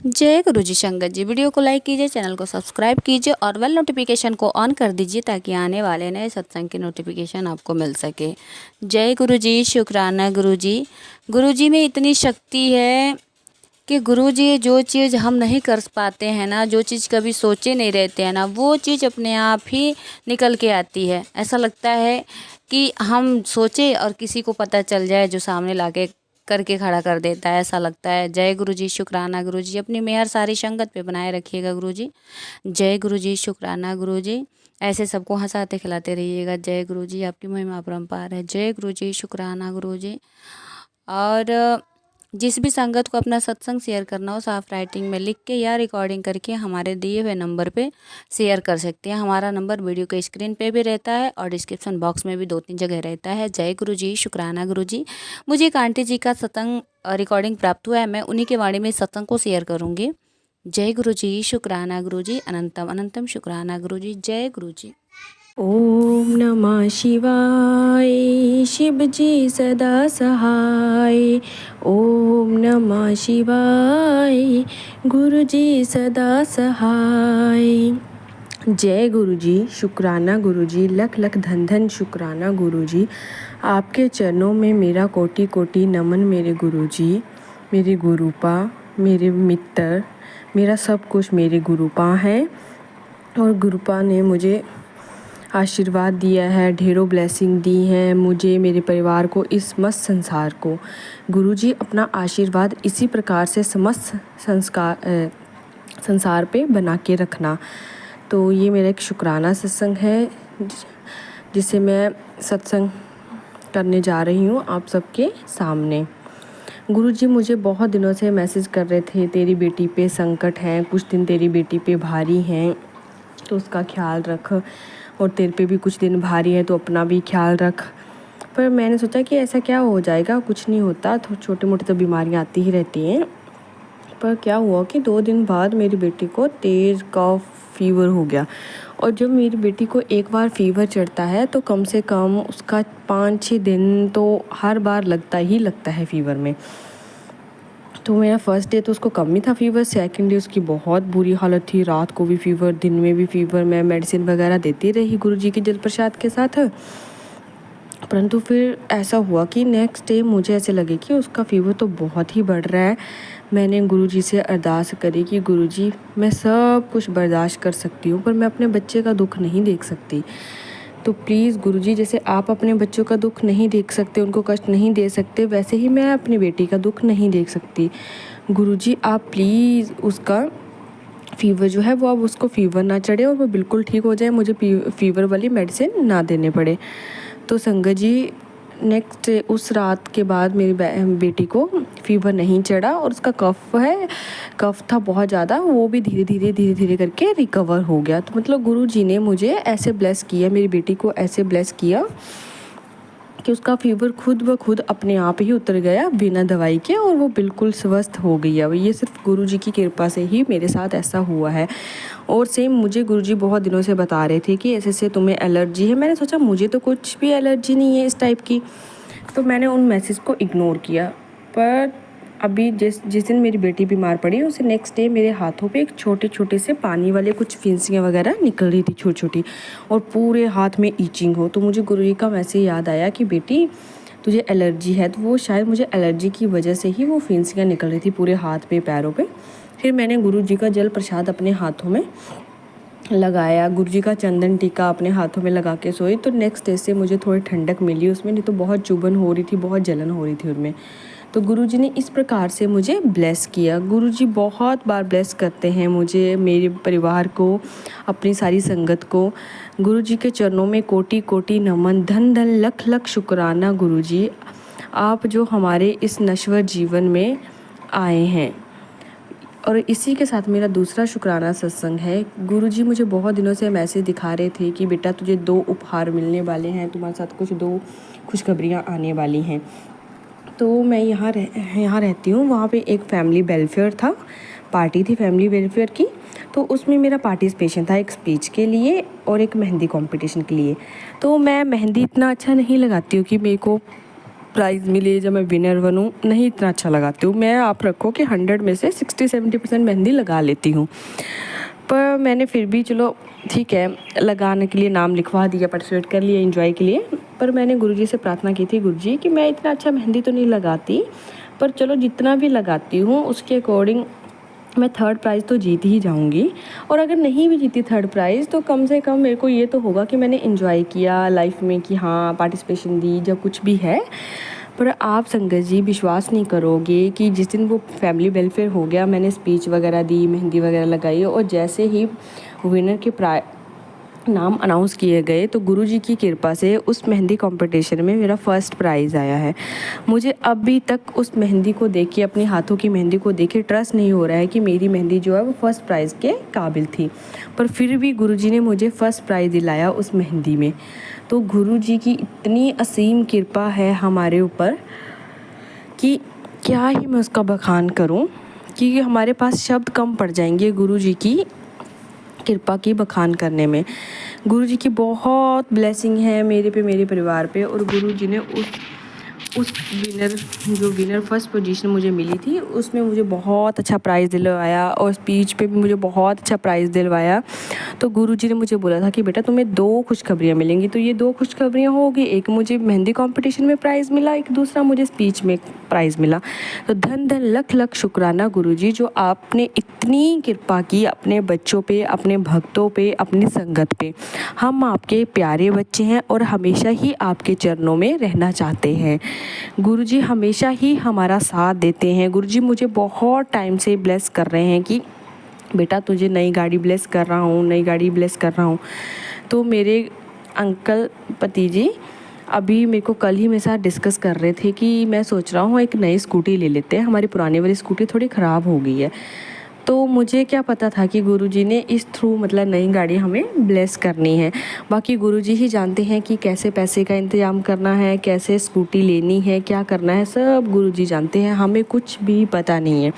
जय गुरु जी। संगत जी, वीडियो को लाइक कीजिए, चैनल को सब्सक्राइब कीजिए और बेल नोटिफिकेशन को ऑन कर दीजिए ताकि आने वाले नए सत्संग की नोटिफिकेशन आपको मिल सके। जय गुरु जी। शुक्राना गुरु जी। गुरु जी में इतनी शक्ति है कि गुरु जी जो चीज़ हम नहीं कर पाते हैं ना, जो चीज़ कभी सोचे नहीं रहते हैं ना, वो चीज़ अपने आप ही निकल के आती है। ऐसा लगता है कि हम सोचे और किसी को पता चल जाए, जो सामने लाके करके खड़ा कर देता है, ऐसा लगता है। जय गुरु जी। शुक्राना गुरु जी। अपनी मेहर सारी संगत पे बनाए रखिएगा गुरु जी। जय गुरु जी। शुक्राना गुरु जी। ऐसे सबको हंसाते खिलाते रहिएगा। जय गुरु जी। आपकी महिमा अपरंपार है। जय गुरु जी। शुक्राना गुरु जी। और जिस भी संगत को अपना सत्संग शेयर करना हो, साफ राइटिंग में लिख के या रिकॉर्डिंग करके हमारे दिए हुए नंबर पे शेयर कर सकते हैं। हमारा नंबर वीडियो के स्क्रीन पे भी रहता है और डिस्क्रिप्शन बॉक्स में भी 2-3 जगह रहता है। जय गुरु जी। शुक्राना गुरु जी। मुझे एक आंटी जी का सत्संग रिकॉर्डिंग प्राप्त हुआ है, मैं उन्हीं के बारे में सत्संग को शेयर करूँगी। जय गुरु जी। शुक्राना गुरु जी। अनंतम अनंतम शुक्राना गुरु जी। जय गुरु जी। ओम नमः शिवाय। शिव जी सदा सहाय। ओम नमः शिवाय। गुरु जी सदा सहाय। जय गुरु जी। शुक्राना गुरु जी। लख लख धन धन शुक्राना गुरु जी। आपके चरणों में मेरा कोटि कोटि नमन मेरे गुरु जी। मेरे गुरुपा, मेरे मित्र, मेरा सब कुछ मेरे गुरुपा हैं। और गुरुपा ने मुझे आशीर्वाद दिया है, ढेरों ब्लेसिंग दी हैं मुझे, मेरे परिवार को, इस मस्त संसार को। गुरुजी अपना आशीर्वाद इसी प्रकार से समस्त संसार पे बना के रखना। तो ये मेरा एक शुक्राना सत्संग है जिसे मैं सत्संग करने जा रही हूँ आप सबके सामने। गुरुजी मुझे बहुत दिनों से मैसेज कर रहे थे, तेरी बेटी पे संकट है, कुछ दिन तेरी बेटी पे भारी हैं तो उसका ख्याल रख, और तेरे पे भी कुछ दिन भारी है तो अपना भी ख्याल रख। पर मैंने सोचा कि ऐसा क्या हो जाएगा, कुछ नहीं होता, तो छोटी मोटी तो बीमारियां आती ही रहती हैं। पर क्या हुआ कि 2 दिन बाद मेरी बेटी को तेज़ कफ फीवर हो गया। और जब मेरी बेटी को एक बार फीवर चढ़ता है तो कम से कम उसका 5-6 दिन तो हर बार लगता ही लगता है फीवर में। तो मेरा फर्स्ट डे तो उसको कम ही था फीवर, सेकंड डे उसकी बहुत बुरी हालत थी, रात को भी फीवर, दिन में भी फीवर। मैं मेडिसिन वगैरह देती रही गुरुजी के जल प्रसाद के साथ। परंतु फिर ऐसा हुआ कि नेक्स्ट डे मुझे ऐसे लगे कि उसका फीवर तो बहुत ही बढ़ रहा है। मैंने गुरुजी से अरदास करी कि गुरुजी मैं सब कुछ बर्दाश्त कर सकती हूँ पर मैं अपने बच्चे का दुख नहीं देख सकती। तो प्लीज़ गुरुजी, जैसे आप अपने बच्चों का दुख नहीं देख सकते, उनको कष्ट नहीं दे सकते, वैसे ही मैं अपनी बेटी का दुख नहीं देख सकती। गुरुजी आप प्लीज़ उसका फीवर जो है वो अब उसको फीवर ना चढ़े और वो बिल्कुल ठीक हो जाए, मुझे फीवर वाली मेडिसिन ना देने पड़े। तो संगत जी नेक्स्ट उस रात के बाद मेरी बेटी को फीवर नहीं चढ़ा और उसका कफ था बहुत ज़्यादा, वो भी धीरे धीरे करके रिकवर हो गया। तो मतलब गुरु जी ने मुझे ऐसे ब्लेस किया, मेरी बेटी को ऐसे ब्लेस किया कि उसका फीवर खुद ब खुद अपने आप ही उतर गया बिना दवाई के और वो बिल्कुल स्वस्थ हो गई है। ये सिर्फ गुरुजी की कृपा से ही मेरे साथ ऐसा हुआ है। और सेम मुझे गुरुजी बहुत दिनों से बता रहे थे कि ऐसे तुम्हें एलर्जी है। मैंने सोचा मुझे तो कुछ भी एलर्जी नहीं है इस टाइप की, तो मैंने उन मैसेज को इग्नोर किया। पर अभी जिस दिन मेरी बेटी बीमार पड़ी उसे नेक्स्ट डे मेरे हाथों पे एक छोटे से पानी वाले कुछ फिंसियाँ वगैरह निकल रही थी छोटी छोटी, और पूरे हाथ में ईचिंग हो। तो मुझे गुरुजी का मैसेज याद आया कि बेटी तुझे एलर्जी है, तो वो शायद मुझे एलर्जी की वजह से ही वो फिंसियाँ निकल रही थी पूरे हाथ पे पैरों पे। फिर मैंने गुरुजी का जल प्रसाद अपने हाथों में लगाया, गुरुजी का चंदन टीका अपने हाथों में लगा के सोई। तो नेक्स्ट डे से मुझे थोड़ी ठंडक मिली उसमें, नहीं तो बहुत चुभन हो रही थी, बहुत जलन हो रही थी उनमें। तो गुरुजी ने इस प्रकार से मुझे ब्लेस किया। गुरुजी बहुत बार ब्लेस करते हैं मुझे, मेरे परिवार को, अपनी सारी संगत को। गुरुजी के चरणों में कोटि कोटि नमन, धन धन लख लख शुक्राना गुरुजी, आप जो हमारे इस नश्वर जीवन में आए हैं। और इसी के साथ मेरा दूसरा शुक्राना सत्संग है। गुरुजी मुझे बहुत दिनों से मैसेज दिखा रहे थे कि बेटा तुझे 2 उपहार मिलने वाले हैं, तुम्हारे साथ कुछ 2 खुशखबरियाँ आने वाली हैं। तो मैं यहाँ रहती हूँ, वहाँ पे एक फैमिली वेलफेयर था, पार्टी थी फैमिली वेलफेयर की। तो उसमें मेरा पार्टिसिपेशन था एक स्पीच के लिए और एक मेहंदी कंपटीशन के लिए। तो मैं मेहंदी इतना अच्छा नहीं लगाती हूँ कि मेरे को प्राइज़ मिले, जब मैं विनर बनूँ, नहीं इतना अच्छा लगाती हूँ मैं। आप रखो कि 100 में से 60-70% मेहंदी लगा लेती हूँ, पर मैंने फिर भी चलो ठीक है लगाने के लिए नाम लिखवा दिया, पार्टिसिपेट कर लिया एंजॉय के लिए। पर मैंने गुरुजी से प्रार्थना की थी, गुरुजी कि मैं इतना अच्छा मेहंदी तो नहीं लगाती, पर चलो जितना भी लगाती हूँ उसके अकॉर्डिंग मैं थर्ड प्राइज़ तो जीत ही जाऊंगी। और अगर नहीं भी जीती थर्ड प्राइज़ तो कम से कम मेरे को ये तो होगा कि मैंने एंजॉय किया लाइफ में, कि हाँ पार्टिसिपेशन दी, जब कुछ भी है। पर आप संगत जी विश्वास नहीं करोगे कि जिस दिन वो फैमिली वेलफेयर हो गया, मैंने स्पीच वगैरह दी, मेहंदी वगैरह लगाई, और जैसे ही विनर के नाम अनाउंस किए गए तो गुरुजी की कृपा से उस मेहंदी कंपटीशन में मेरा फर्स्ट प्राइज़ आया है। मुझे अभी तक उस मेहंदी को देख के, अपने हाथों की मेहंदी को देख के ट्रस्ट नहीं हो रहा है कि मेरी मेहंदी जो है वो फर्स्ट प्राइज़ के काबिल थी। पर फिर भी गुरुजी ने मुझे फर्स्ट प्राइज़ दिलाया उस मेहंदी में। तो गुरुजी की इतनी असीम कृपा है हमारे ऊपर कि क्या ही मैं उसका बखान करूं, कि हमारे पास शब्द कम पड़ जाएंगे गुरुजी की कृपा की बखान करने में। गुरुजी की बहुत ब्लेसिंग है मेरे पे, मेरे परिवार पे। और गुरुजी ने उस विनर फर्स्ट पोजीशन मुझे मिली थी उसमें मुझे बहुत अच्छा प्राइज़ दिलवाया, और स्पीच पे भी मुझे बहुत अच्छा प्राइज़ दिलवाया। तो गुरुजी ने मुझे बोला था कि बेटा तुम्हें 2 खुशखबरियाँ मिलेंगी। तो ये 2 खुशखबरियाँ होगी, एक मुझे मेहंदी कंपटीशन में प्राइज़ मिला, एक दूसरा मुझे स्पीच में प्राइज़ मिला। तो धन धन लख लख शुक्राना गुरुजी, जो आपने इतनी कृपा की अपने बच्चों पे, अपने भक्तों पे, अपनी संगत पे। हम आपके प्यारे बच्चे हैं और हमेशा ही आपके चरणों में रहना चाहते हैं। गुरुजी हमेशा ही हमारा साथ देते हैं। गुरुजी मुझे बहुत टाइम से ब्लेस कर रहे हैं कि बेटा तुझे नई गाड़ी ब्लेस कर रहा हूँ, नई गाड़ी ब्लेस कर रहा हूँ। तो मेरे अंकल पति जी अभी मेरे को कल ही मेरे साथ डिस्कस कर रहे थे कि मैं सोच रहा हूँ एक नई स्कूटी ले लेते हैं, हमारी पुरानी वाली स्कूटी थोड़ी ख़राब हो गई है। तो मुझे क्या पता था कि गुरुजी ने इस थ्रू मतलब नई गाड़ी हमें ब्लेस करनी है। बाकी गुरुजी ही जानते हैं कि कैसे पैसे का इंतज़ाम करना है, कैसे स्कूटी लेनी है, क्या करना है, सब गुरुजी जानते हैं, हमें कुछ भी पता नहीं है।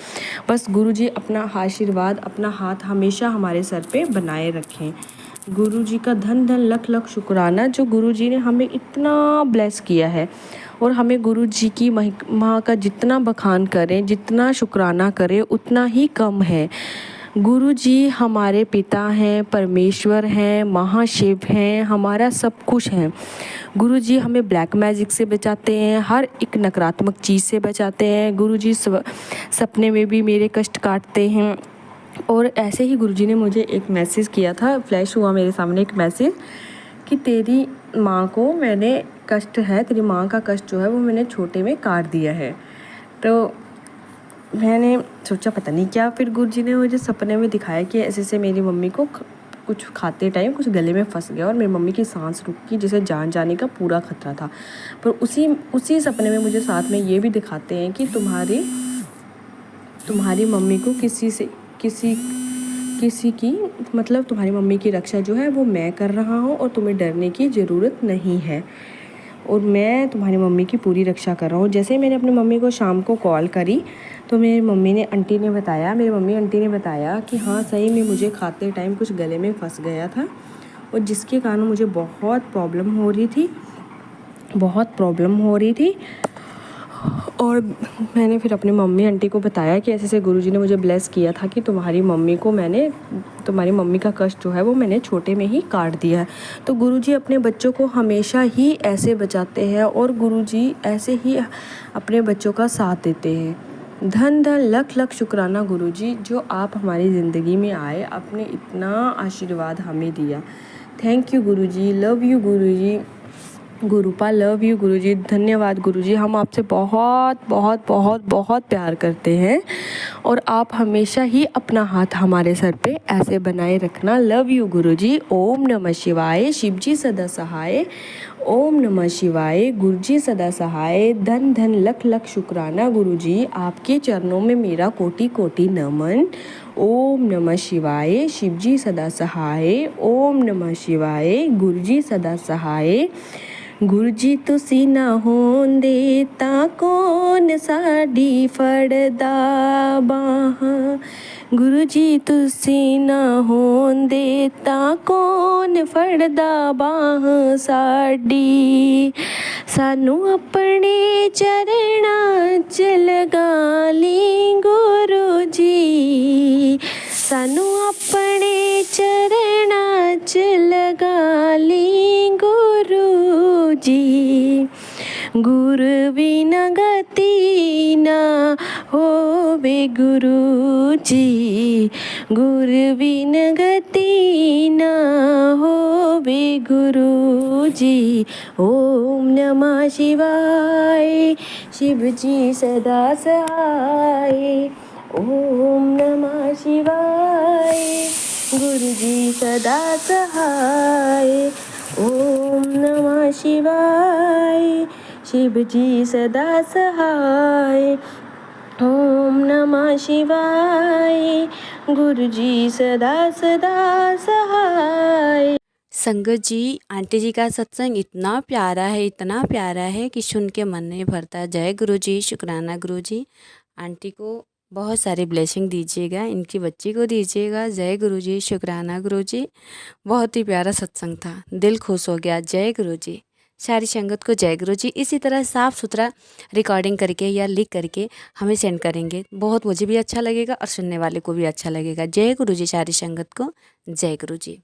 बस गुरुजी अपना आशीर्वाद, अपना हाथ हमेशा हमारे सर पे बनाए रखें। गुरुजी का धन धन लख लख शुक्राना, जो गुरुजी ने हमें इतना ब्लेस किया है। और हमें गुरुजी की महिमा का जितना बखान करें, जितना शुक्राना करें, उतना ही कम है। गुरुजी हमारे पिता हैं, परमेश्वर हैं, महाशिव हैं, हमारा सब कुछ हैं। गुरुजी हमें ब्लैक मैजिक से बचाते हैं, हर एक नकारात्मक चीज़ से बचाते हैं। गुरुजी सपने में भी मेरे कष्ट काटते हैं। और ऐसे ही गुरुजी ने मुझे एक मैसेज किया था, फ्लैश हुआ मेरे सामने एक मैसेज कि तेरी माँ को मैंने कष्ट है, तेरी माँ का कष्ट जो है वो मैंने छोटे में काट दिया है। तो मैंने सोचा पता नहीं क्या, फिर गुरुजी ने मुझे सपने में दिखाया कि ऐसे से मेरी मम्मी को कुछ खाते टाइम कुछ गले में फंस गया और मेरी मम्मी की सांस रुक गई, जिसे जान जाने का पूरा खतरा था। पर उसी सपने में मुझे साथ में ये भी दिखाते हैं कि तुम्हारी मम्मी को किसी की मतलब तुम्हारी मम्मी की रक्षा जो है वो मैं कर रहा हूँ और तुम्हें डरने की ज़रूरत नहीं है, और मैं तुम्हारी मम्मी की पूरी रक्षा कर रहा हूँ। जैसे मैंने अपनी मम्मी को शाम को कॉल करी तो मेरी मम्मी आंटी ने बताया कि हाँ सही में मुझे खाते टाइम कुछ गले में फंस गया था, और जिसके कारण मुझे बहुत प्रॉब्लम हो रही थी। और मैंने फिर अपनी मम्मी आंटी को बताया कि ऐसे गुरुजी ने मुझे ब्लेस किया था कि तुम्हारी मम्मी का कष्ट जो है वो मैंने छोटे में ही काट दिया है। तो गुरुजी अपने बच्चों को हमेशा ही ऐसे बचाते हैं, और गुरुजी ऐसे ही अपने बच्चों का साथ देते हैं। धन धन लख लख शुक्राना गुरुजी, जो आप हमारी ज़िंदगी में आए, आपने इतना आशीर्वाद हमें दिया। थैंक यू गुरुजी, लव यू गुरुजी, गुरुपा लव यू गुरुजी, धन्यवाद गुरुजी। हम आपसे बहुत बहुत बहुत बहुत प्यार करते हैं, और आप हमेशा ही अपना हाथ हमारे सर पे ऐसे बनाए रखना। लव यू गुरुजी। ओम नमः शिवाय, शिवजी सदा सहाय। ओम नमः शिवाय, गुरुजी सदा सहाय। धन धन लख लख शुक्राना गुरुजी, आपके चरणों में मेरा कोटि कोटि नमन। ओम नमः शिवाय, शिवजी सदा सहाय। ओम नमः शिवाय, गुरुजी सदा सहाय। गुरुजी तुसी ना होंदे तां कौन साडी फड़दा बाहां, गुरु जी तुसी ना होंदे तां कौन फड़दा बाह साडी, सानू अपने चरणां च लगा ली गुरु जी, सानू अपने चरणां च लगा ली गुरु जी। गुरु बिना गति ना होवे गुरु जी, गुरु बिना गति ना होवे गुरु जी। ओम नमः शिवाय, शिव जी सदा सहाय। ओम नमः शिवाय, गुरु जी सदा सहाय। ओम नमः शिवाय, शिव जी सदा सहाय। ओम नमः शिवाय, गुरु जी सदा सदा सहाय। संगत जी, आंटी जी का सत्संग इतना प्यारा है कि सुन के मन नहीं भरता। जय गुरु जी, शुक्राना गुरु जी। आंटी को बहुत सारी ब्लेसिंग दीजिएगा, इनकी बच्ची को दीजिएगा। जय गुरु जी, शुक्राना गुरु जी। बहुत ही प्यारा सत्संग था, दिल खुश हो गया। जय गुरु जी। सारी संगत को जय गुरु जी। इसी तरह साफ़ सुथरा रिकॉर्डिंग करके या लिख करके हमें सेंड करेंगे, बहुत मुझे भी अच्छा लगेगा और सुनने वाले को भी अच्छा लगेगा। जय गुरु जी। सारी संगत को जय गुरु जी।